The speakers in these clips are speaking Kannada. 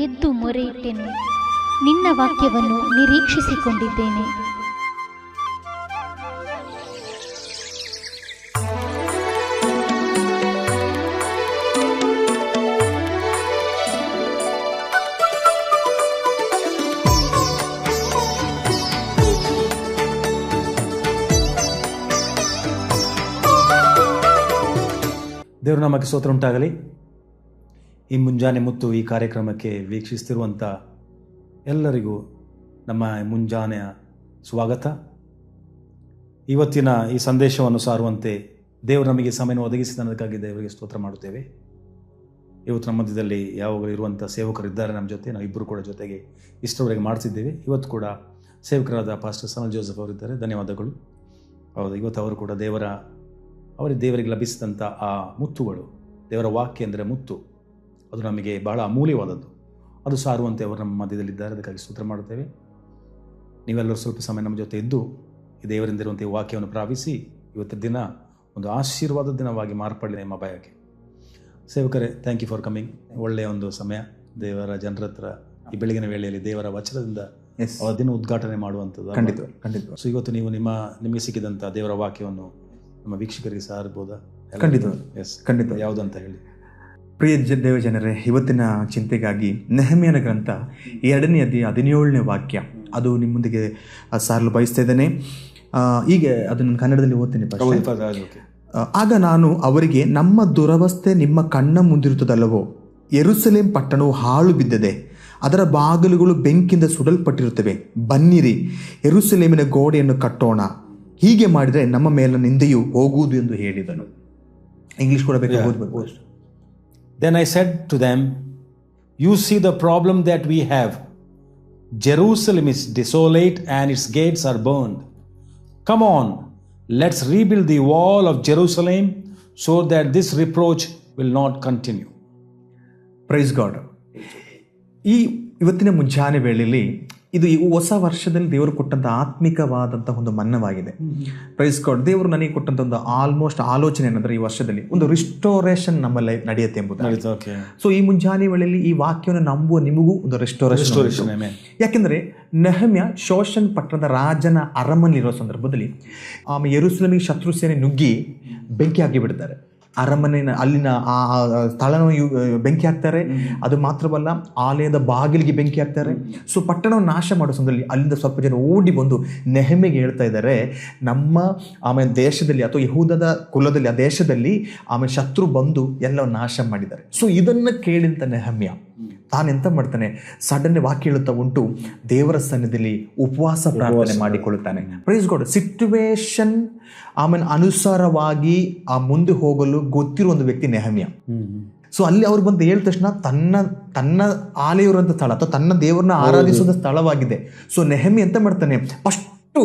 ಎದ್ದು ಮೊರೆಯಿಟ್ಟೆನು. ನಿನ್ನ ವಾಕ್ಯವನ್ನು ನಿರೀಕ್ಷಿಸಿಕೊಂಡಿದ್ದೇನೆ. ದೇವರು ನಮಗೆ ಸ್ತೋತ್ರ ಉಂಟಾಗಲಿ. ಈ ಮುಂಜಾನೆ ಮುತ್ತು ಈ ಕಾರ್ಯಕ್ರಮಕ್ಕೆ ವೀಕ್ಷಿಸ್ತಿರುವಂಥ ಎಲ್ಲರಿಗೂ ನಮ್ಮ ಮುಂಜಾನೆಯ ಸ್ವಾಗತ. ಇವತ್ತಿನ ಈ ಸಂದೇಶವನ್ನು ಸಾರುವಂತೆ ದೇವರು ನಮಗೆ ಸಮಯವನ್ನು ಒದಗಿಸಿದ್ದಕ್ಕಾಗಿ ದೇವರಿಗೆ ಸ್ತೋತ್ರ ಮಾಡುತ್ತೇವೆ. ಇವತ್ತು ನಮ್ಮ ಮಧ್ಯದಲ್ಲಿ ಯಾವಾಗಲೂ ಇರುವಂಥ ಸೇವಕರಿದ್ದಾರೆ ನಮ್ಮ ಜೊತೆ. ನಾವು ಇಬ್ಬರು ಕೂಡ ಜೊತೆಗೆ ಇಷ್ಟರವರೆಗೆ ಮಾಡ್ತಿದ್ದೇವೆ. ಇವತ್ತು ಕೂಡ ಸೇವಕರಾದ ಪಾಸ್ಟರ್ ಸಮಲ್ ಜೋಸೆಫ್ ಅವರಿದ್ದಾರೆ. ಧನ್ಯವಾದಗಳು. ಹೌದು, ಇವತ್ತು ಅವರು ಕೂಡ ದೇವರಿಗೆ ಲಭಿಸಿದಂಥ ಆ ಮುತ್ತುಗಳು, ದೇವರ ವಾಕ್ಯ ಅಂದರೆ ಮುತ್ತು, ಅದು ನಮಗೆ ಬಹಳ ಅಮೂಲ್ಯವಾದದ್ದು. ಅದು ಸಾರುವಂತೆ ಅವರು ನಮ್ಮ ಮಧ್ಯದಲ್ಲಿದ್ದಾರೆ. ಅದಕ್ಕಾಗಿ ಸ್ತೋತ್ರ ಮಾಡುತ್ತೇವೆ. ನೀವೆಲ್ಲರೂ ಸ್ವಲ್ಪ ಸಮಯ ನಮ್ಮ ಜೊತೆ ಇದ್ದು ಈ ದೇವರಿಂದ ಇರುವಂಥ ಈ ವಾಕ್ಯವನ್ನು ಪ್ರಾಪಿಸಿ ಇವತ್ತಿನ ದಿನ ಒಂದು ಆಶೀರ್ವಾದ ದಿನವಾಗಿ ಮಾರ್ಪಡಲಿ ಎಂಬ ಬಯಕೆ. ಸೇವಕರೇ, ಥ್ಯಾಂಕ್ ಯು ಫಾರ್ ಕಮಿಂಗ್. ಒಳ್ಳೆಯ ಒಂದು ಸಮಯ ದೇವರ ಜನರ ಹತ್ರ ಈ ಬೆಳಗಿನ ವೇಳೆಯಲ್ಲಿ ದೇವರ ವಚನದಿಂದ ಅವರ ದಿನ ಉದ್ಘಾಟನೆ ಮಾಡುವಂಥದ್ದು. ಖಂಡಿತ. ಸೊ ಇವತ್ತು ನೀವು ನಿಮಗೆ ಸಿಕ್ಕಿದಂಥ ದೇವರ ವಾಕ್ಯವನ್ನು ನಮ್ಮ ವೀಕ್ಷಕರಿಗೆ ಸಾರ್ಬೋದಾ? ಖಂಡಿತ. ಯಾವುದಂತ ಹೇಳಿ. ಪ್ರಿಯ ದೇವಜನರೇ, ಇವತ್ತಿನ ಚಿಂತೆಗಾಗಿ ನೆಹಮ್ಯನ ಗ್ರಂಥ 2ನೇ ಅಧ್ಯಾಯ 17ನೇ ವಾಕ್ಯ ಅದು ನಿಮ್ಮೊಂದಿಗೆ ಸಾರಲು ಬಯಸ್ತಾ ಇದ್ದೇನೆ. ಹೀಗೆ ಅದನ್ನು ಕನ್ನಡದಲ್ಲಿ ಓದ್ತೀನಿ. ಆಗ ನಾನು ಅವರಿಗೆ, ನಮ್ಮ ದುರವಸ್ಥೆ ನಿಮ್ಮ ಕಣ್ಣ ಮುಂದಿರುತ್ತದಲ್ಲವೋ? ಯೆರೂಸಲೇಮ್ ಪಟ್ಟಣವು ಹಾಳು ಬಿದ್ದಿದೆ, ಅದರ ಬಾಗಿಲುಗಳು ಬೆಂಕಿಯಿಂದ ಸುಡಲ್ಪಟ್ಟಿರುತ್ತವೆ. ಬನ್ನಿರಿ, ಯೆರೂಸಲೇಮಿನ ಗೋಡೆಯನ್ನು ಕಟ್ಟೋಣ. ಹೀಗೆ ಮಾಡಿದರೆ ನಮ್ಮ ಮೇಲಿನ ನಿಂದೆಯು ಹೋಗುವುದು ಎಂದು ಹೇಳಿದನು. ಇಂಗ್ಲಿಷ್ ಕೂಡ ಬೇಕಾಗಬಹುದು. Then I said to them, you see the problem that we have. Jerusalem is desolate and its gates are burned. Come on, let's rebuild the wall of Jerusalem so that this reproach will not continue. Praise God. ಇವತ್ತಿನ ಮುಂಜಾನೆ ವೇಳೆಯಲ್ಲಿ ಇದು ಹೊಸ ವರ್ಷದಲ್ಲಿ ದೇವರು ಕೊಟ್ಟಂತ ಆತ್ಮಿಕವಾದಂಥ ಒಂದು ಮನ್ನವಾಗಿದೆ. Praise God. ದೇವರು ನನಗೆ ಕೊಟ್ಟಂತ ಒಂದು ಆಲ್ಮೋಸ್ಟ್ ಆಲೋಚನೆ ಏನಂದ್ರೆ, ಈ ವರ್ಷದಲ್ಲಿ ಒಂದು ರಿಸ್ಟೋರೇಷನ್ ನಮ್ಮಲ್ಲಿ ನಡೆಯುತ್ತೆ ಎಂಬುದು. ಸೊ ಈ ಮುಂಜಾನೆ ವೇಳೆಯಲ್ಲಿ ಈ ವಾಕ್ಯವನ್ನು ನಂಬುವ ನಿಮಗೂ ಒಂದು ರಿಸ್ಟೋರೇಷನ್. ಯಾಕೆಂದ್ರೆ ನೆಹಮ್ಯ ಶೋಷನ್ ಪಟ್ಟಣದ ರಾಜನ ಅರಮನೆಯಿರೋ ಸಂದರ್ಭದಲ್ಲಿ ಯೆರೂಸಲೇಮಿಗೆ ಶತ್ರು ಸೇನೆ ನುಗ್ಗಿ ಬೆಂಕಿ ಹಾಕಿ ಬಿಡ್ತಾರೆ. ಅರಮನೆಯ ಅಲ್ಲಿನ ಆ ಸ್ಥಳನ ಬೆಂಕಿ ಹಾಕ್ತಾರೆ. ಅದು ಮಾತ್ರವಲ್ಲ, ಆಲಯದ ಬಾಗಿಲಿಗೆ ಬೆಂಕಿ ಹಾಕ್ತಾರೆ. ಸೊ ಪಟ್ಟಣವನ್ನು ನಾಶ ಮಾಡೋ ಸಮಯದಲ್ಲಿ ಅಲ್ಲಿಂದ ಸ್ವಲ್ಪ ಜನ ಓಡಿ ಬಂದು ನೆಹಮ್ಯಗೆ ಹೇಳ್ತಾ ಇದ್ದಾರೆ, ನಮ್ಮ ಆಮೇಲೆ ದೇಶದಲ್ಲಿ ಅಥವಾ ಯಹೂದದ ಕುಲದಲ್ಲಿ ಆ ದೇಶದಲ್ಲಿ ಆಮೇಲೆ ಶತ್ರು ಬಂದು ಎಲ್ಲವನ್ನು ನಾಶ ಮಾಡಿದ್ದಾರೆ. ಸೊ ಇದನ್ನು ಕೇಳಿದಂತ ನೆಹಮ್ಯ ತಾನೆಂತ ಮಾಡ್ತಾನೆ, ಸಡನ್ ವಾಕ್ಯ ಹೇಳುತ್ತಾ ಉಂಟು, ದೇವರ ಸನ್ನಿಧಿಯಲ್ಲಿ ಉಪವಾಸ ಪ್ರಾರ್ಥನೆ ಮಾಡಿಕೊಳ್ಳುತ್ತಾನೆ. Praise God. ಸಿಚುವೇಶನ್ ಆಮೇಲೆ ಅನುಸಾರವಾಗಿ ಆ ಮುಂದೆ ಹೋಗಲು ಗೊತ್ತಿರುವ ಒಂದು ವ್ಯಕ್ತಿ ನೆಹಮ್ಯ. ಸೊ ಅಲ್ಲಿ ಅವ್ರು ಬಂದು ಹೇಳಿದ ತಕ್ಷಣ ತನ್ನ ಆಲಯ ಇರುವಂಥ ಸ್ಥಳ ಅಥವಾ ತನ್ನ ದೇವರನ್ನ ಆರಾಧಿಸುವಂಥ ಸ್ಥಳವಾಗಿದೆ. ಸೊ ನೆಹಮ್ಯ ಎಂತ ಮಾಡ್ತಾನೆ, ಫಸ್ಟು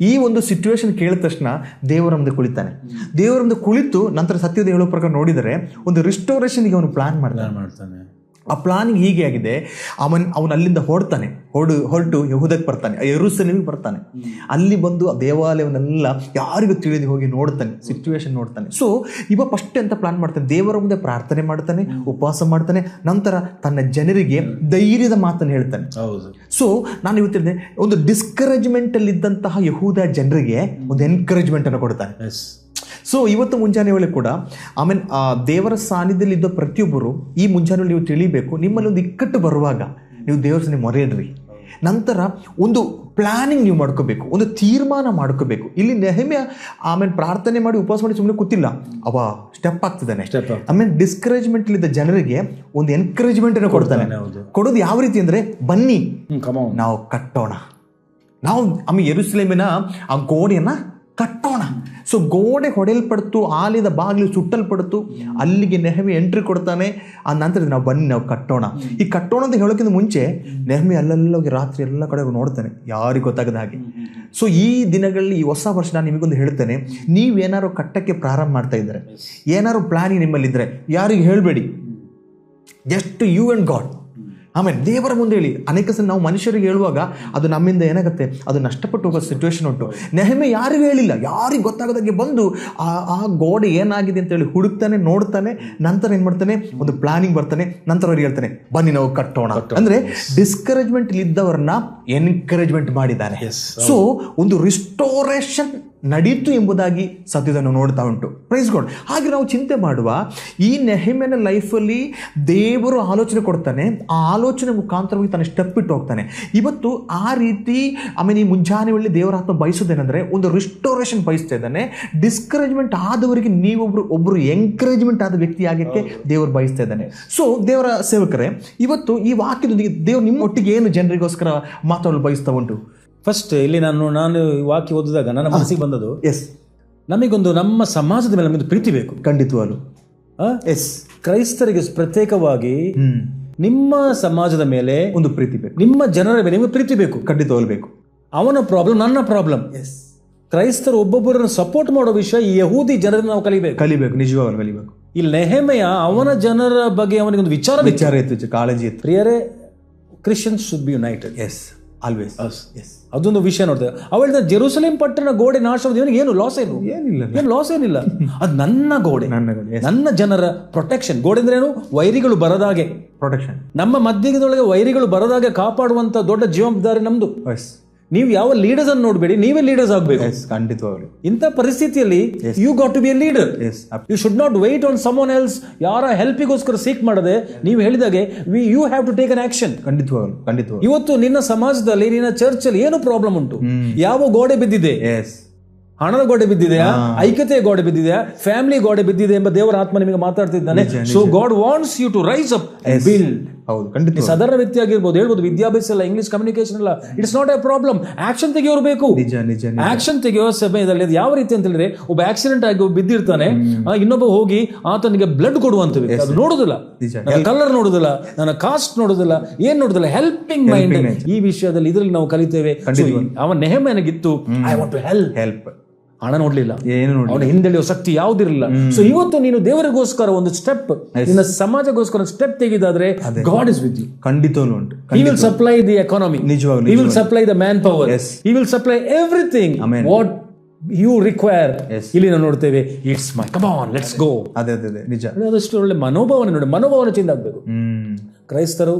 ಈ ಒಂದು ಸಿಚುವೇಶನ್ ಕೇಳಿದ ತಕ್ಷಣ ದೇವರ ಮುಂದೆ ಕುಳಿತಾನೆ. ದೇವರ ಮುಂದೆ ಕುಳಿತು ನಂತರ ಸತ್ಯದ ಹೇಳೋ ಪ್ರಕಾರ ನೋಡಿದರೆ ಒಂದು ರಿಸ್ಟೋರೇಷನ್ಗೆ ಅವನು ಪ್ಲಾನ್ ಮಾಡ್ತಾನೆ. ಆ ಪ್ಲಾನಿಂಗ್ ಹೀಗೆ ಆಗಿದೆ, ಅವನು ಅಲ್ಲಿಂದ ಹೊರಟು ಯೆಹೂದಕ್ಕೆ ಬರ್ತಾನೆ, ಯೆರೂಸಲೇಮಿಗೆ ಬರ್ತಾನೆ. ಅಲ್ಲಿ ಬಂದು ಆ ದೇವಾಲಯವನ್ನೆಲ್ಲ ಯಾರಿಗೂ ತಿಳಿದು ಹೋಗಿ ನೋಡ್ತಾನೆ, ಸಿಚುವೇಶನ್ ನೋಡ್ತಾನೆ. ಸೊ ಇವ ಫಸ್ಟ್ ಅಂತ ಪ್ಲಾನ್ ಮಾಡ್ತಾನೆ, ದೇವರ ಮುಂದೆ ಪ್ರಾರ್ಥನೆ ಮಾಡ್ತಾನೆ, ಉಪವಾಸ ಮಾಡ್ತಾನೆ, ನಂತರ ತನ್ನ ಜನರಿಗೆ ಧೈರ್ಯದ ಮಾತನ್ನು ಹೇಳ್ತಾನೆ. ಸೊ ನಾನು ಇವತ್ತಿದ್ದೆ, ಒಂದು ಡಿಸ್ಕರೇಜ್ಮೆಂಟ್ ಅಲ್ಲಿ ಇದ್ದಂತಹ ಯೆಹೂದ ಜನರಿಗೆ ಒಂದು ಎನ್ಕರೇಜ್ಮೆಂಟ್ ಅನ್ನು ಕೊಡ್ತಾನೆ. ಸೊ ಇವತ್ತು ಮುಂಜಾನೆ ವೇಳೆ ಕೂಡ ಆಮೇಲೆ ದೇವರ ಸಾನ್ನಿಧ್ಯದಲ್ಲಿ ಇದ್ದ ಪ್ರತಿಯೊಬ್ಬರು ಈ ಮುಂಜಾನೆ ನೀವು ತಿಳಿಬೇಕು, ನಿಮ್ಮಲ್ಲಿ ಒಂದು ಇಕ್ಕಟ್ಟು ಬರುವಾಗ ನೀವು ದೇವರ ಸನ್ನಿಧಿಗೆ ಮೊರೆಯಿಡ್ರಿ. ನಂತರ ಒಂದು ಪ್ಲಾನಿಂಗ್ ನೀವು ಮಾಡ್ಕೋಬೇಕು, ಒಂದು ತೀರ್ಮಾನ ಮಾಡ್ಕೋಬೇಕು. ಇಲ್ಲಿ ನೆಹಮ್ಯ ಆಮೇಲೆ ಪ್ರಾರ್ಥನೆ ಮಾಡಿ ಉಪವಾಸ ಮಾಡಿ ಸುಮ್ಮನೆ ಕೂತಿಲ್ಲ, ಅವ ಸ್ಟೆಪ್ ಆಗ್ತಿದ್ದಾನೆ. ಆಮೇಲೆ ಡಿಸ್ಕರೇಜ್ಮೆಂಟ್ ಇದ್ದ ಜನರಿಗೆ ಒಂದು ಎನ್ಕರೇಜ್ಮೆಂಟ್ ಅನ್ನು ಕೊಡ್ತಾನೆ. ಕೊಡೋದು ಯಾವ ರೀತಿ ಅಂದ್ರೆ, ಬನ್ನಿ ನಾವು ಕಟ್ಟೋಣ, ನಾವು ಆಮೇಲೆ ಯೆರೂಸಲೇಮಿನ ಆ ಗೋಡೆಯನ್ನ ಕಟ್ಟೋಣ. ಸೊ ಗೋಡೆ ಹೊಡೆಯಲ್ಪಡ್ತು, ಆಲಯದ ಬಾಗಿಲು ಸುಟ್ಟಲ್ಪಡ್ತು, ಅಲ್ಲಿಗೆ ನೆಹಮ್ಯ ಎಂಟ್ರಿ ಕೊಡ್ತಾನೆ. ಆ ನಂತರ ನಾವು ಬನ್ನಿ ನಾವು ಕಟ್ಟೋಣ. ಈ ಕಟ್ಟೋಣ ಅಂತ ಹೇಳೋಕ್ಕಿಂತ ಮುಂಚೆ ನೆಹಮ್ಯ ಅಲ್ಲೆಲ್ಲ ಹೋಗಿ ರಾತ್ರಿ ಎಲ್ಲ ಕಡೆ ನೋಡ್ತಾನೆ, ಯಾರಿಗೂ ಗೊತ್ತಾಗದ ಹಾಗೆ. ಸೊ ಈ ದಿನಗಳಲ್ಲಿ ಈ ಹೊಸ ವರ್ಷ ನಾನು ನಿಮಗೊಂದು ಹೇಳ್ತೇನೆ, ನೀವೇನಾದ್ರು ಕಟ್ಟಕ್ಕೆ ಪ್ರಾರಂಭ ಮಾಡ್ತಾ ಇದ್ದಾರೆ, ಏನಾದ್ರು ಪ್ಲಾನಿಂಗ್ ನಿಮ್ಮಲ್ಲಿದ್ದರೆ ಯಾರಿಗೂ ಹೇಳಬೇಡಿ, ಜಸ್ಟ್ ಯು ಆ್ಯಂಡ್ ಗಾಡ್. ಆಮೇಲೆ ದೇವರ ಮುಂದೆ ಹೇಳಿ. ಅನೇಕ ಸಲ ನಾವು ಮನುಷ್ಯರಿಗೆ ಹೇಳುವಾಗ ಅದು ನಮ್ಮಿಂದ ಏನಾಗುತ್ತೆ, ಅದು ನಷ್ಟಪಟ್ಟು ಹೋಗೋ ಸಿಚುವೇಶನ್ ಉಂಟು. ನೆಹೆಮೀಯ ಯಾರಿಗೂ ಹೇಳಿಲ್ಲ, ಯಾರಿಗೆ ಗೊತ್ತಾಗೋದಾಗೆ ಬಂದು ಆ ಗೋಡೆ ಏನಾಗಿದೆ ಅಂತ ಹೇಳಿ ಹುಡುಕ್ತಾನೆ, ನೋಡ್ತಾನೆ, ನಂತರ ಏನ್ ಮಾಡ್ತಾನೆ, ಒಂದು ಪ್ಲಾನಿಂಗ್ ಬರ್ತಾನೆ, ನಂತರ ಅವ್ರಿಗೆ ಹೇಳ್ತಾನೆ ಬನ್ನಿ ನಾವು ಕಟ್ಟೋಣ. ಅಂದ್ರೆ ಡಿಸ್ಕರೇಜ್ಮೆಂಟ್ ಇದ್ದವರನ್ನ ಎನ್ಕರೇಜ್ಮೆಂಟ್ ಮಾಡಿದ್ದಾನೆ. ಸೊ ಒಂದು ರಿಸ್ಟೋರೇಷನ್ ನಡೀತು ಎಂಬುದಾಗಿ ಸತ್ಯದನ್ನು ನೋಡ್ತಾ ಉಂಟು. Praise God. ಹಾಗೆ ನಾವು ಚಿಂತೆ ಮಾಡುವ ಈ ನೆಹೆಮ್ಯನ ಲೈಫಲ್ಲಿ ದೇವರು ಆಲೋಚನೆ ಕೊಡ್ತಾನೆ, ಆ ಆಲೋಚನೆ ಮುಖಾಂತರವಾಗಿ ತಾನು ಸ್ಟೆಪ್ ಇಟ್ಟು ಹೋಗ್ತಾನೆ. ಇವತ್ತು ಆ ರೀತಿ ಆಮೇಲೆ ಈ ಮುಂಜಾನೆ ವೇಳೆ ದೇವರ ಆತ್ಮ ಬಯಸೋದೇನೆಂದ್ರೆ ಒಂದು ರಿಸ್ಟೋರೇಷನ್ ಬಯಸ್ತಾ ಇದ್ದಾನೆ. ಡಿಸ್ಕರೇಜ್ಮೆಂಟ್ ಆದವರಿಗೆ ಒಬ್ಬರು ಎಂಕರೇಜ್ಮೆಂಟ್ ಆದ ವ್ಯಕ್ತಿ ಆಗಕ್ಕೆ ದೇವರು ಬಯಸ್ತಾ ಇದ್ದಾನೆ. ಸೊ ದೇವರ ಸೇವಕರೇ, ಇವತ್ತು ಈ ವಾಕ್ಯದೊಂದಿಗೆ ದೇವರು ನಿಮ್ಮ ಒಟ್ಟಿಗೆ ಏನು ಜನರಿಗೋಸ್ಕರ ಮಾತಾಡಲು ಬಯಸ್ತಾ ಉಂಟು? ಫಸ್ಟ್ ಇಲ್ಲಿ ನಾನು ವಾಕ್ಯ ಓದಿದಾಗ ನನ್ನ ಮನಸ್ಸಿಗೆ ಬಂದದ್ದು, ಎಸ್, ನಮಗೊಂದು ನಮ್ಮ ಸಮಾಜದ ಮೇಲೆ ನಮಗೊಂದು ಪ್ರೀತಿ ಬೇಕು. ಖಂಡಿತವಾಗ್ಲು. ಎಸ್, ಕ್ರೈಸ್ತರಿಗೆ ಪ್ರತ್ಯೇಕವಾಗಿ ನಿಮ್ಮ ಸಮಾಜದ ಮೇಲೆ ಒಂದು ಪ್ರೀತಿ ಬೇಕು, ನಿಮ್ಮ ಜನರ ಮೇಲೆ ನಿಮಗೆ ಪ್ರೀತಿ ಬೇಕು. ಖಂಡಿತವಾಗ್ಲು ಬೇಕು. ಅವನ ಪ್ರಾಬ್ಲಮ್ ನನ್ನ ಪ್ರಾಬ್ಲಮ್. ಎಸ್, ಕ್ರೈಸ್ತರು ಒಬ್ಬೊಬ್ಬರನ್ನು ಸಪೋರ್ಟ್ ಮಾಡೋ ವಿಷಯ ಈ ಯಹೂದಿ ಜನರನ್ನು ನಾವು ಕಲಿಬೇಕು. ನಿಜವಾಗ್ಲು ಕಲಿಬೇಕು. ಇಲ್ಲಿ ನೆಹೆಮೀಯ ಅವನ ಜನರ ಬಗ್ಗೆ ಅವನಿಗೆ ಒಂದು ವಿಚಾರ ಇತ್ತು, ಕಾಳಜಿ ಇತ್ತು. ಪ್ರಿಯರೇ, Christians should be united. Yes, always. Yes, ಅದೊಂದು ವಿಷಯ ನೋಡ್ತೇವೆ. ಅವಳ ಜೆರೂಸಲೇಂ ಪಟ್ಟಣ ಗೋಡೆ ನಾಶವಾದ ಏನು ಲಾಸ್ ಏನು ಲಾಸ್ ಏನಿಲ್ಲ. ಅದು ನನ್ನ ಗೋಡೆ, ನನ್ನ ಜನರ ಪ್ರೊಟೆಕ್ಷನ್. ಗೋಡೆ ಅಂದ್ರೆ ಏನು? ವೈರಿಗಳು ಬರದಾಗೆ ಪ್ರೊಟೆಕ್ಷನ್. ನಮ್ಮ ಮಧ್ಯದೊಳಗೆ ವೈರಿಗಳು ಬರದಾಗೆ ಕಾಪಾಡುವಂತ ದೊಡ್ಡ ಜವಾಬ್ದಾರಿ ನಮ್ದು. ನೀವು ಯಾವ ಲೀಡರ್ಸ್ ಅನ್ನು ನೋಡಬೇಡಿ, ನೀವೇ ಲೀಡರ್ಸ್ ಆಗಬೇಕು. ಖಂಡಿತವಾಗ್ಲು. ಇಂಥ ಪರಿಸ್ಥಿತಿಯಲ್ಲಿ you got to be a leader. You should not wait on someone. Else ಹೆಲ್ಪಿಗೋಸ್ಕರ ಸೀಕ್ ಮಾಡದೆ ನೀವು ಹೇಳಿದಾಗೆ you have to take an action. ಖಂಡಿತವಾಗ್ಲು. ಇವತ್ತು ನಿನ್ನ ಸಮಾಜದಲ್ಲಿ, ನಿನ್ನ ಚರ್ಚ್ ಅಲ್ಲಿ ಏನು ಪ್ರಾಬ್ಲಮ್ ಉಂಟು? ಯಾವ ಗೋಡೆ ಬಿದ್ದಿದೆ? ಹಣದ ಗೋಡೆ ಬಿದ್ದಿದೆಯಾ? ಐಕ್ಯತೆಯ ಗೋಡೆ ಬಿದ್ದಿದೆಯಾ? ಫ್ಯಾಮಿಲಿ ಗೋಡೆ ಬಿದ್ದಿದೆ ಎಂಬ ದೇವರ ಆತ್ಮ ನಿಮಗೆ ಮಾತಾಡ್ತಿದ್ದಾನೆ. So God wants you to rise up and build. ಸಾಧಾರಣ ವ್ಯಕ್ತಿ ಆಗಿರ್ಬೋದು, ಹೇಳ್ಬೋದು ವಿದ್ಯಾಭ್ಯಾಸ ಇಲ್ಲ, ಇಂಗ್ಲಿಷ್ ಕಮ್ಯುನಿಕೇಶನ್ ಇಲ್ಲ, it's not a problem. Action ತೆಗೆಯೋರು ಬೇಕು. ಆಕ್ಷನ್ ತೆಗೆಯೋ ಸಮಯದಲ್ಲಿ ಅದು ಯಾವ ರೀತಿ ಅಂತ ಹೇಳಿದ್ರೆ, ಒಬ್ಬ ಆಕ್ಸಿಡೆಂಟ್ ಆಗಿ ಬಿದ್ದಿರ್ತಾನೆ, ಇನ್ನೊಬ್ಬ ಹೋಗಿ ಆತನಿಗೆ ಬ್ಲಡ್ ಕೊಡುವಂತವೆ. ಅದು ನೋಡುದಿಲ್ಲ, ಕಲರ್ ನೋಡುದಿಲ್ಲ, ನನ್ನ ಕಾಸ್ಟ್ ನೋಡುದಿಲ್ಲ, ಏನ್ ನೋಡುದಿಲ್ಲ, ಹೆಲ್ಪಿಂಗ್ ಮೈಂಡ್. ಈ ವಿಷಯದಲ್ಲಿ ಇದರಲ್ಲಿ ನಾವು ಕಲಿತೇವೆ. ಅವನ ನೆಹೆಮೀಯನಿಗಿತ್ತು, ಐ ವಾಂಟ್ ಟು ಹೆಲ್ಪ್. ಹಣ ನೋಡ್ಲಿಲ್ಲ, ಅವನ ಹಿಂದೆಳೆಯೋ ಶಕ್ತಿ ಯಾವ್ದಿರಲಿಲ್ಲ. ಸೊ ಇವತ್ತು ನೀನು ದೇವರಿಗೋಸ್ಕರ ಒಂದು ಸ್ಟೆಪ್, ನಿನ್ನ ಸಮಾಜಗೋಸ್ಕರ ಸ್ಟೆಪ್ ತೆಗೆದಾದ್ರೆ ಗಾಡ್ ಇಸ್ ವಿತ್ ಯು. ಖಂಡಿತವೂ ಉಂಟು. He will supply the economy. He will supply the manpower. He will supply everything what you require. ಇಲ್ಲಿ ನಾವು ನೋಡ್ತೇವೆ, it's my, come on let's go. ಅದೇ ನಿಜ. ಅದಷ್ಟು ಒಳ್ಳೆ ಮನೋಭಾವನೆ ನೋಡಿ, ಮನೋಭಾವನೆ ಚೇಂಜ್ ಆಗ್ಬೇಕು. ಕ್ರೈಸ್ತರು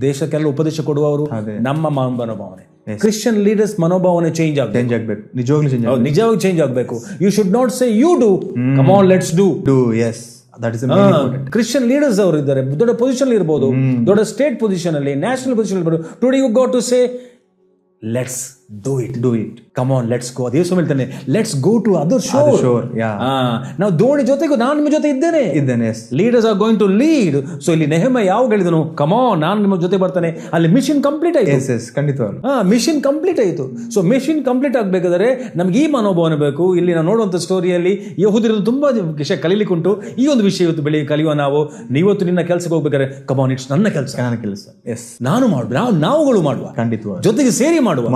ದೇಶಕ್ಕೆಲ್ಲ ಉಪದೇಶ ಕೊಡುವವರು, ನಮ್ಮ ಮನೋಭಾವನೆ. ಕ್ರಿಶ್ಚಿಯನ್ ಲೀಡರ್ಸ್ ಮನೋಭಾವನೆ ಚೇಂಜ್ ಆಗ್ಬೇಕು. ನಿಜವಾಗಿ ಚೇಂಜ್ ಆಗ್ಬೇಕು. You should not say you do, come on let's do. Yes, Christian leaders ಅವರು ಇದ್ದಾರೆ, ದೊಡ್ಡ ಪೊಸಿಷನ್ ಇರಬಹುದು, ದೊಡ್ಡ ಸ್ಟೇಟ್ ಪೊಸಿಷನ್ ಅಲ್ಲಿ, ನ್ಯಾಷನಲ್ ಪೊಸಿಷನ್ ಇರಬಹುದು. Today you got to say let's do it. Come on, let's go. ಅದೇ ಸಮಯ ಹೇಳ್ತಾನೆ, let's go to other shore. ನಾವು ದೋಣಿ ಜೊತೆಗೂ ನಾನು ನಿಮ್ಮ ಜೊತೆ ಇದ್ದೇನೆ. Leaders are going to lead. So ಇಲ್ಲಿ ನೆಹೆಮೀಯ ಯಾವ ಹೇಳಿದನು, ಕಮ್ ಆನ್, ನಾನು ನಿಮ್ಮ ಜೊತೆ ಬರ್ತೇನೆ. ಅಲ್ಲಿ ಮಿಷನ್ ಕಂಪ್ಲೀಟ್ ಆಯ್ತು. ಮಿಷನ್ ಕಂಪ್ಲೀಟ್ ಆಯ್ತು. ಸೊ ಮಿಷನ್ ಕಂಪ್ಲೀಟ್ ಆಗ್ಬೇಕಾದ್ರೆ ನಮ್ಗೆ ಈ ಮನೋಭಾವನೆ ಬೇಕು. ಇಲ್ಲಿ ನಾವು ನೋಡುವಂತ ಸ್ಟೋರಿಯಲ್ಲಿ ಯಹೂದ್ಯರಲ್ಲಿ ತುಂಬಾ ವಿಷಯ ಕಲಿಲಿಕ್ಕೆ ಉಂಟು. ಈ ಒಂದು ವಿಷಯ ಇವತ್ತು ಬೆಳಿಗ್ಗೆ ಕಲಿಯುವ ನಾವು. ನೀವತ್ತು ನಿನ್ನ ಕೆಲಸಕ್ಕೆ ಹೋಗ್ಬೇಕಾದ್ರೆ ಕಮ್ ಆನ್, ಇಟ್ಸ್ ನನ್ನ ಕೆಲಸ, ನಾನು ಮಾಡುವ, ನಾವುಗಳು ಮಾಡುವ, ಜೊತೆಗೆ ಸೇರಿ ಮಾಡುವ.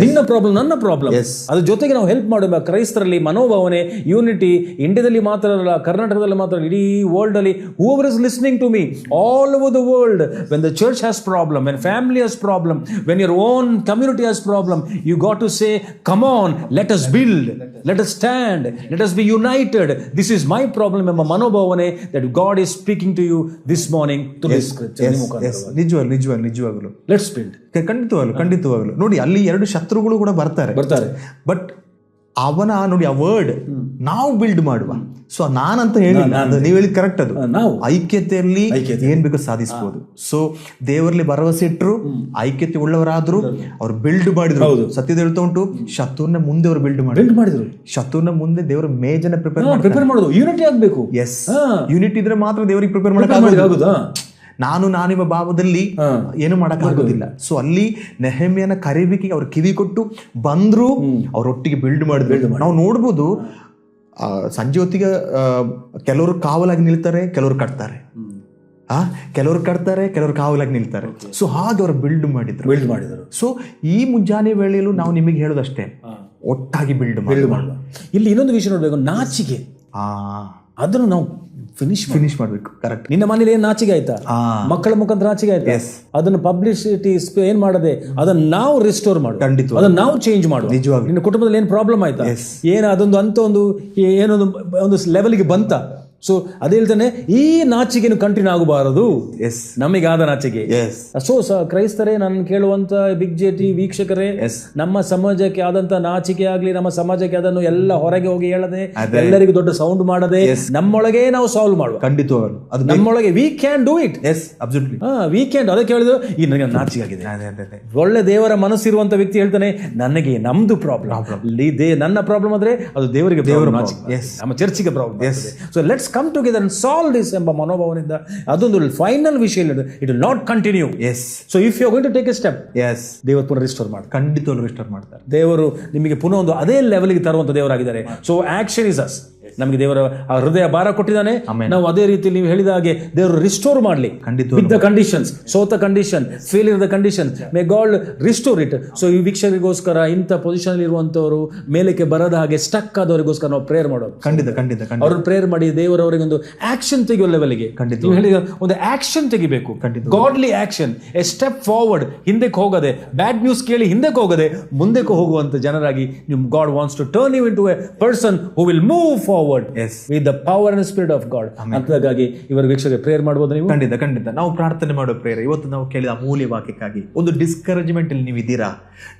ನಿನ್ನ ಪ್ರಾಬ್ಲಮ್ ನನ್ನ ಪ್ರಾಬ್ಲಮ್, ಅದ್ರ ಜೊತೆಗೆ ನಾವು ಹೆಲ್ಪ್ ಮಾಡುವ. ಕ್ರೈಸ್ತರಲ್ಲಿ ಮನೋಭಾವನೆ, ಯೂನಿಟಿ ಇಂಡಿಯಾದಲ್ಲಿ ಮಾತ್ರ ಅಲ್ಲ, ಕರ್ನಾಟಕದಲ್ಲಿ ಮಾತ್ರ, ಇಡೀ ವರ್ಲ್ಡ್ ಅಲ್ಲಿ, whoever is listening to me all over the world, when the church has problem, when family has problem, when your own community has problem, you got to say, come on, let us build, let us stand, let us be united. This is my problem ಎಂಬ ಮನೋಭಾವನೆ that God is speaking to you this morning to this scripture. ನಿಜವಾಗ್ಲು let's build. ಖಂಡಿತವಾಗ್ಲು ನೋಡಿ, ಅಲ್ಲಿ ಎರಡು ಶತ್ರುಗಳು ಕೂಡ ಬರ್ತಾರೆ. ಬಟ್ ಅವನ ನೋಡಿ ಆ ವರ್ಡ್, ನಾವು ಬಿಲ್ಡ್ ಮಾಡುವ. ಸೊ ನಾನಂತ ಹೇಳಿಲ್ಲ, ನೀವು ಹೇಳಿದ್ ಕರೆಕ್ಟ್. ಅದು ನಾವು ಐಕ್ಯತೆಯಲ್ಲಿ ಏನ್ ಬೇಕು ಸಾಧಿಸಬಹುದು. ಸೊ ದೇವರಲ್ಲಿ ಭರವಸೆ ಇಟ್ಟರು, ಐಕ್ಯತೆ ಉಳ್ಳವರಾದ್ರು, ಅವ್ರು ಬಿಲ್ಡ್ ಮಾಡಿದ್ರು. ಸತ್ಯದ ಹೇಳ್ತಾ ಉಂಟು, ಶತ್ರುನ ಮುಂದೆ ಅವರು ಬಿಲ್ಡ್ ಮಾಡಿದ್ರು. ಶತ್ರುನ ಮುಂದೆ ದೇವರ ಮೇಜನ್ನ ಪ್ರಿಪೇರ್ ಮಾಡೋದು. ಯೂನಿಟಿ ಆಗ್ಬೇಕು. ಎಸ್, ಯೂನಿಟಿ ಇದ್ರೆ ಮಾತ್ರ ದೇವರಿಗೆ ಪ್ರಿಪೇರ್ ಮಾಡಕ್ಕಾಗೋದು. ನಾನಿವ ಭಾವದಲ್ಲಿ ಏನು ಮಾಡಕ್ಕಾಗೋದಿಲ್ಲ. ಸೊ ಅಲ್ಲಿ ನೆಹೆಮೀಯನ ಕರೆಯುವಿಕೆಗೆ ಅವ್ರ ಕಿವಿ ಕೊಟ್ಟು ಬಂದ್ರು, ಅವರೊಟ್ಟಿಗೆ ಬಿಲ್ಡ್ ಮಾಡಿದ್ರು. ನಾವು ನೋಡ್ಬೋದು, ಸಂಜೆ ಹೊತ್ತಿಗೆ ಕೆಲವರು ಕಾವಲಾಗಿ ನಿಲ್ತಾರೆ, ಕೆಲವರು ಕಟ್ತಾರೆ, ಕೆಲವರು ಕಾವಲಾಗಿ ನಿಲ್ತಾರೆ. ಸೊ ಹಾಗೆ ಅವರು ಬಿಲ್ಡ್ ಮಾಡಿದ್ರು. ಸೊ ಈ ಮುಂಜಾನೆ ವೇಳೆಯಲ್ಲೂ ನಾವು ನಿಮಗೆ ಹೇಳೋದಷ್ಟೇ, ಒಟ್ಟಾಗಿ ಬಿಲ್ಡ್ ಮಾಡುವ. ಇಲ್ಲಿ ಇನ್ನೊಂದು ವಿಷಯ ನೋಡ್ಬೇಕು, ನಾಚಿಕೆ. ಅದನ್ನು ನಾವು ಫಿನಿಶ್ ಮಾಡಬೇಕು. ಕರೆಕ್ಟ್. ನಿನ್ನ ಮನೇಲಿ ಏನ್ ನಾಚಿಕೆ ಆಯ್ತಾ, ಮಕ್ಕಳ ಮುಖಾಂತರ ನಾಚಿಕೆ ಆಯ್ತಾ, ಅದನ್ನು ಪಬ್ಲಿಸಿಟಿ ಏನ್ ಮಾಡದೆ ಅದನ್ನ ನಾವು ರಿಸ್ಟೋರ್ ಮಾಡು, ಅದನ್ನ ನಾವು ಚೇಂಜ್ ಮಾಡು. ನಿಜವಾಗಿ ನಿನ್ನ ಕುಟುಂಬದಲ್ಲಿ ಏನ್ ಪ್ರಾಬ್ಲಮ್ ಆಯ್ತಾ, ಏನು ಅದೊಂದು ಅಂತ ಒಂದು ಲೆವೆಲ್ಗೆ ಬಂತ, ಸೊ ಅದೇ ಹೇಳ್ತಾನೆ ಈ ನಾಚಿಕೆನು ಕಂಟಿನ್ಯೂ ಆಗಬಾರದು, ನಮಗಾದ ನಾಚಿಕೆ. ಸೊ ಕ್ರೈಸ್ತರೇ, ನಾನು ಕೇಳುವಂತ ಬಿಗ್ ಜೆಟಿ ವೀಕ್ಷಕರೇ, ನಮ್ಮ ಸಮಾಜಕ್ಕೆ ಆದಂತ ನಾಚಿಕೆ ಆಗ್ಲಿ, ನಮ್ಮ ಸಮಾಜಕ್ಕೆ ಅದನ್ನು ಎಲ್ಲ ಹೊರಗೆ ಹೋಗಿ ಹೇಳದೆ, ಎಲ್ಲರಿಗೂ ದೊಡ್ಡ ಸೌಂಡ್ ಮಾಡದೆ, ನಮ್ಮೊಳಗೆ ನಾವು ಸಾಲ್ವ್ ಮಾಡುವ. ಖಂಡಿತವಾಗಲು ಅದು ನಮ್ಮೊಳಗೆ we can do it. Absolutely we can. ಅದಕ್ಕೆ ಹೇಳಿದ್ರು ಈ ನನಗೆ ನಾಚಿಕೆ ಆಗಿದೆ. ಒಳ್ಳೆ ದೇವರ ಮನಸ್ಸಿರುವಂತ ವ್ಯಕ್ತಿ ಹೇಳ್ತಾನೆ, ನನಗೆ ನಮ್ದು ಪ್ರಾಬ್ಲಮ್, ನನ್ನ ಪ್ರಾಬ್ಲಮ್ ಆದ್ರೆ ಅದು ದೇವರಿಗೆ, ನಮ್ಮ ಚರ್ಚಿಗೆ problem. So let's come together and solve this ಎಂಬ ಮನೋಭಾವನೆಯಿಂದ ಅದೊಂದು ಫೈನಲ್ ವಿಷಯ. It will not continue. So if you are going to take a step, ದೇವರು ಪುನಃ ರಿಸ್ಟೋರ್ ಮಾಡ್ತಾರೆ. ಖಂಡಿತವಾಗ್ಲೂ ರಿಸ್ಟೋರ್ ಮಾಡ್ತಾರೆ. ದೇವರು ನಿಮಗೆ ಪುನಃ ಒಂದು ಅದೇ ಲೆವೆಲ್ಗೆ ತರುವಂತ ದೇವರಾಗಿದ್ದಾರೆ. So action is us. ನಮಗೆ ದೇವರ ಹೃದಯ ಭಾರ ಕೊಟ್ಟಿದ್ದಾನೆ, ನಾವು ಅದೇ ರೀತಿ ನೀವು ಹೇಳಿದ ಹಾಗೆ ದೇವರು ರಿಸ್ಟೋರ್ ಮಾಡಲಿ. ವಿತ್ ದ ಕಂಡೀಷನ್ಸ್, ಸೋತ condition, failure the condition, May god restore it. So ಈ ವೀಕ್ಷಕರಿಗೋಸ್ಕರ, ಇಂಥ ಪೊಸಿಷನ್ ಇರುವಂತವರು, ಮೇಲಕ್ಕೆ ಬರದ ಹಾಗೆ ಸ್ಟಕ್ ಆದವರಿಗೋಸ್ಕರ ನಾವು ಪ್ರೇಯರ್ ಮಾಡೋದು. ಖಂಡಿತ ಅವ್ರನ್ನ ಪ್ರೇಯರ್ ಮಾಡಿ ದೇವರವರಿಗೆ ಒಂದು ಆಕ್ಷನ್ ತೆಗೆಯೋ ಲೆವೆಲ್ಗೆ, ನೀವು ಹೇಳಿದ ಒಂದು ಆಕ್ಷನ್ ತೆಗಿಬೇಕು. Godly action, A step forward, ಹಿಂದಕ್ಕೆ ಹೋಗದೆ, ಬ್ಯಾಡ್ ನ್ಯೂಸ್ ಕೇಳಿ ಹಿಂದಕ್ಕೆ ಹೋಗದೆ ಮುಂದಕ್ಕೆ ಹೋಗುವಂತ ಜನರಾಗಿ ನಿಮ್ God wants to turn you into a person who will move forward with the power and spirit of God. ಅಂತಗಾಗಿ ಇವರ ವೀಕ್ಷಕರಿಗೆ ಪ್ರೇಯರ್ ಮಾಡಬಹುದು ನೀವು. ಖಂಡಿತ ನಾವು ಪ್ರಾರ್ಥನೆ ಮಾಡೋ ಪ್ರೇಯರ್. ಇವತ್ತು ನಾವು ಕೇಳಿದ ಅಮೂಲ್ಯ ವಾಕ್ಯಕ್ಕಾಗಿ ಒಂದು ಡಿಸ್ಕರೇಜ್ಮೆಂಟ್ ಅಲ್ಲಿ ನೀವು ಇದ್ದೀರಾ,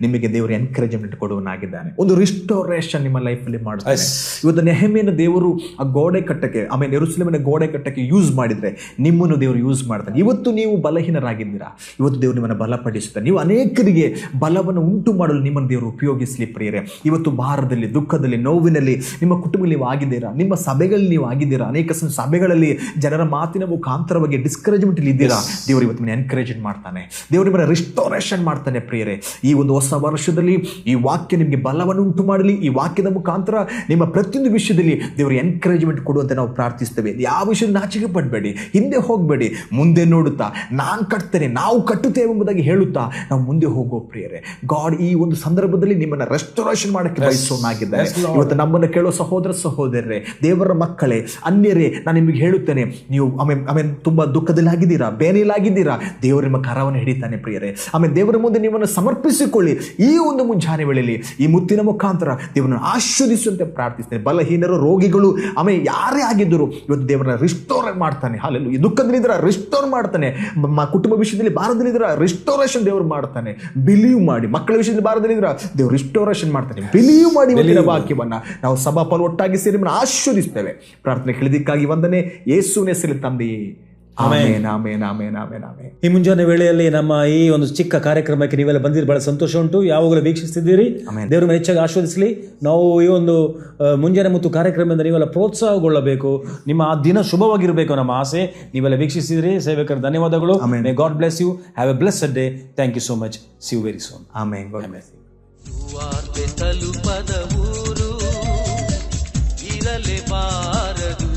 ನಿಮಗೆ ದೇವರು ಎನ್ಕರೇಜ್ಮೆಂಟ್ ಕೊಡುವನಾಗಿದ್ದಾನೆ. ಒಂದು ರಿಸ್ಟೋರೇಷನ್ ನಿಮ್ಮ ಲೈಫ್ ಅಲ್ಲಿ ಮಾಡ್ತಾರೆ. ಇವತ್ತು ನೆಹೆಮ್ಯನ ದೇವರು ಆ ಗೋಡೆ ಕಟ್ಟಕ್ಕೆ, ಆಮೇಲೆ ಯೆರೂಸಲೇಮಿನ ಗೋಡೆ ಕಟ್ಟಕ್ಕೆ ಯೂಸ್ ಮಾಡಿದ್ರೆ, ನಿಮ್ಮನ್ನು ದೇವರು ಯೂಸ್ ಮಾಡ್ತಾನೆ. ಇವತ್ತು ನೀವು ಬಲಹೀನರಾಗಿದ್ದೀರಾ, ಇವತ್ತು ದೇವರು ನಿಮ್ಮನ್ನು ಬಲಪಡಿಸುತ್ತಾರೆ. ನೀವು ಅನೇಕರಿಗೆ ಬಲವನ್ನು ಉಂಟು ಮಾಡಲು ನಿಮ್ಮನ್ನು ದೇವರು ಉಪಯೋಗಿಸಲಿ ಪ್ರಿಯರೇ. ಇವತ್ತು ಭಾರದಲ್ಲಿ, ದುಃಖದಲ್ಲಿ, ನೋವಿನಲ್ಲಿ ನಿಮ್ಮ ಕುಟುಂಬದಲ್ಲಿ ನೀವು ಆಗಿದ್ದೀರಾ, ನಿಮ್ಮ ಸಭೆಗಳಲ್ಲಿ ನೀವು ಆಗಿದ್ದೀರಾ, ಅನೇಕ ಸಭೆಗಳಲ್ಲಿ ಜನರ ಮಾತಿನ ಮುಖಾಂತರವಾಗಿ ಡಿಸ್ಕರೇಜ್ಮೆಂಟ್ ಇದ್ದೀರಾ. ದೇವರು ಇವತ್ತು ನಿಮ್ಮನ್ನು ಎನ್ಕರೇಜ್ಮೆಂಟ್ ಮಾಡ್ತಾನೆ, ದೇವರು ನಿಮ್ಮನ್ನು ರಿಸ್ಟೋರೇಷನ್ ಮಾಡ್ತಾನೆ ಪ್ರಿಯರೇ. ಈ ಒಂದು ಹೊಸ ವರ್ಷದಲ್ಲಿ ಈ ವಾಕ್ಯ ನಿಮಗೆ ಬಲವನ್ನು ಉಂಟು ಮಾಡಲಿ. ಈ ವಾಕ್ಯದ ಮುಖಾಂತರ ನಿಮ್ಮ ಪ್ರತಿಯೊಂದು ವಿಷಯದಲ್ಲಿ ದೇವರು ಎನ್ಕರೇಜ್ಮೆಂಟ್ ಕೊಡುವಂತೆ ನಾವು ಪ್ರಾರ್ಥಿಸ್ತೇವೆ. ಯಾವ ವಿಷಯದ ನಾಚಿಕೆ ಪಡಬೇಡಿ, ಹಿಂದೆ ಹೋಗಬೇಡಿ, ಮುಂದೆ ನೋಡುತ್ತಾ ನಾನು ಕಟ್ತೇನೆ, ನಾವು ಕಟ್ಟುತ್ತೇವೆ ಎಂಬುದಾಗಿ ಹೇಳುತ್ತಾ ನಾವು ಮುಂದೆ ಹೋಗೋ ಪ್ರಿಯರೇ. ಗಾಡ್ ಈ ಒಂದು ಸಂದರ್ಭದಲ್ಲಿ ನಿಮ್ಮನ್ನು ರೆಸ್ಟೋರೇಷನ್ ಮಾಡಕ್ಕೆ ಬಯಸೋನಾಗಿದ್ದಾರೆ. ಇವತ್ತು ನಮ್ಮನ್ನು ಕೇಳೋ ಸಹೋದರರೇ, ದೇವರ ಮಕ್ಕಳೇ, ಅನ್ಯರೇ, ನಾನು ನಿಮಗೆ ಹೇಳುತ್ತೇನೆ, ನೀವು ಆಮೇಲೆ ತುಂಬಾ ದುಃಖದಲ್ಲಿ ಆಗಿದ್ದೀರಾ, ಬೇನೆಯಲ್ಲಾಗಿದ್ದೀರಾ, ದೇವರು ನಿಮ್ಮ ಕರವನ್ನು ಹಿಡಿತಾನೆ ಪ್ರಿಯರೇ. ಆಮೇಲೆ ದೇವರ ಮುಂದೆ ನಿಮ್ಮನ್ನು ಸಮರ್ಪಿಸಿಕೊಳ್ಳಿ. ಈ ಒಂದು ಮುಂಜಾನೆ ವೇಳೆಯಲ್ಲಿ ಈ ಮುತ್ತಿನ ಮುಖಾಂತರ ದೇವರನ್ನು ಆಶೀರ್ವದಿಸುವಂತೆ ಪ್ರಾರ್ಥಿಸ್ತೇನೆ. ಬಲಹೀನರು, ರೋಗಿಗಳು, ಆಮೇಲೆ ಯಾರೇ ಆಗಿದ್ದರು ಇವತ್ತು ದೇವರನ್ನ ರಿಸ್ಟೋರ್ ಮಾಡ್ತಾನೆ. ಹಾಲೆಲ್ಲೂಯಾ. ಈ ದುಃಖದಲ್ಲಿದ್ದೀರಾ, ರಿಸ್ಟೋರ್ ಮಾಡ್ತಾನೆ. ಕುಟುಂಬ ವಿಷಯದಲ್ಲಿ ಭಾರದಲ್ಲಿದ್ದೀರಾ, ರಿಸ್ಟೋರೇಷನ್ ದೇವರು ಮಾಡ್ತಾನೆ. ಬಿಲೀವ್ ಮಾಡಿ. ಮಕ್ಕಳ ವಿಷಯದಲ್ಲಿ ಭಾರದಲ್ಲಿದ್ದೀರಾ, ದೇವರು ರಿಸ್ಟೋರೇಷನ್ ಮಾಡ್ತಾನೆ. ಬಿಲೀವ್ ಮಾಡಿ. ವಾಕ್ಯವನ್ನ ನಾವು ಸಭಾಪಾಲು ಒಟ್ಟಾಗಿ ಸೇರಿ ಆಶೀರ್ವದಿಸ್ತೇವೆ. ಪ್ರಾರ್ಥನೆ ಕೇಳಿದಕ್ಕಾಗಿ ವಂದನೆ. ಯೇಸುವಿನ ಹೆಸರಲ್ಲಿ ತಂದೆಯೇ, amen, amen, amen, amen, amen. ಈ ಮುಂಜಾನೆ ವೇಳೆಯಲ್ಲಿ ನಮ್ಮ ಈ ಒಂದು ಚಿಕ್ಕ ಕಾರ್ಯಕ್ರಮಕ್ಕೆ ನೀವೆಲ್ಲ ಬಂದಿದ್ದು ಬಹಳ ಸಂತೋಷ ಉಂಟು. ಯಾವಾಗಲೂ ವೀಕ್ಷಿಸ್ತಿದ್ದೀರಿ. ದೇವರು ಹೆಚ್ಚಾಗಿ ಆಶೀರ್ವದಿಸಲಿ. ನಾವು ಈ ಒಂದು ಮುಂಜಾನೆ ಮತ್ತು ಕಾರ್ಯಕ್ರಮದಿಂದ ನೀವೆಲ್ಲ ಪ್ರೋತ್ಸಾಹಗೊಳ್ಳಬೇಕು, ನಿಮ್ಮ ಆ ದಿನ ಶುಭವಾಗಿರಬೇಕು ನಮ್ಮ ಆಸೆ. ನೀವೆಲ್ಲ ವೀಕ್ಷಿಸಿದ್ರಿ, ಸೇವಕರ ಧನ್ಯವಾದಗಳು. May God bless you. Have a blessed day. Thank you so much. See you very soon. Amen. God bless you. ಇರಲೇಬಾರದು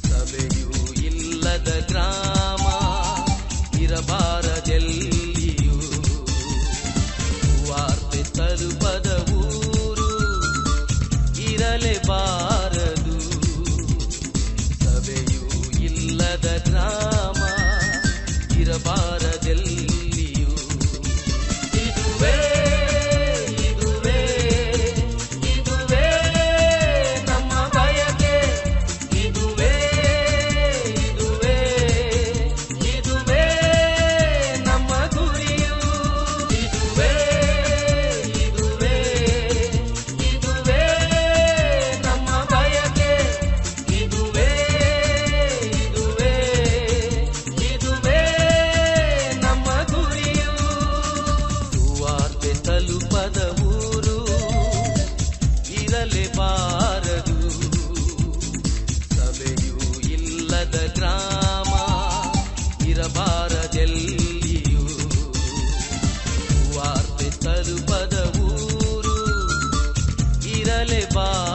ಸಭೆಯೂ ಇಲ್ಲದ ಗ್ರಾಮ, ಇರಬಾರದೆಲ್ಲಿಯೂ ವಾರ್ತೆ ತಲುಪದ ಊರು, ಇರಲೇಬಾರದು ಸಭೆಯೂ ಇಲ್ಲದ ಗ್ರಾಮ, ಇರಬಾರದೆಲ್ಲಿಯೂ. ಇದುವೇ ಗ್ರಾಮ, ಇರಬಾರದೆಲ್ಲಿಯೂ ವಾರ್ತೆ ತಲುಪದ ಊರು, ಇರಲೇಬಾರದು.